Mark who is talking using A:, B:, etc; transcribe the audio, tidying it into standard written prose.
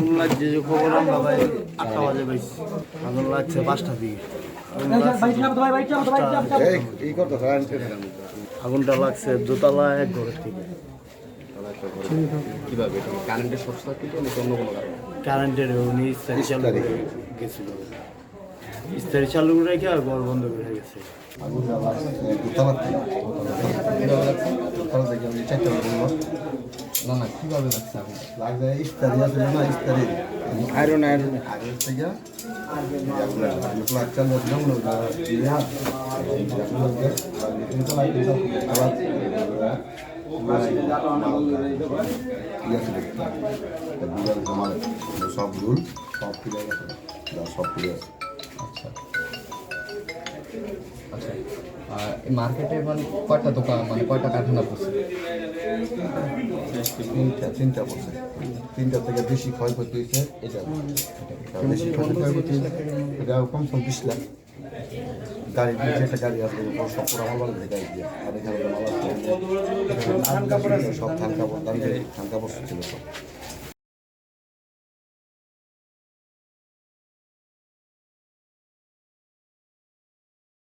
A: আগুন লাগছে যে খবর আমরা ভাই 8টা বাজে পাইছি। আগুন লাগছে 5টা দিকে। আগুনটা লাগছে দোতলা এক ঘরের থেকে।
B: কিভাবে কারেন্টের শর্ট সার্কিট নাকি অন্য কোনো কারণে?
A: কারেন্টের উনি ইস্তারি চালু করে গেছিল, ইস্তারি চালু করে রেখে আর ঘর বন্ধ করে গেছে।
C: আগুনটা লাগছে দোতলা থেকে। দোতলা থেকে আমি চারটা বলবো
B: না না কিভাবে লাগছে আগুন?
C: লাগছে ইস্তারি আছে না, ইস্তারি
A: আয়রন
C: আগের থেকে চালু আছে সব রুল সব ফিরে গেছে, সব ফিরে গেছে।
B: আচ্ছা আচ্ছা মার্কেটে মানে কয়টা দোকান মানে কয়টা কারখানা পড়ছে?
C: তিনটা পড়ছে, তিনটা থেকে বেশি ক্ষয়ক্ষতি হয়েছে। এটা বেশি ক্ষয়ক্ষতি এটা কমসম 20 লাখ। গাড়ি দিয়েছে, একটা গাড়ি আসবে সব পুরো আমার বাড়ি গাড়ি দিয়ে, আর এখানে সব ধান কাপড় ছিল সব।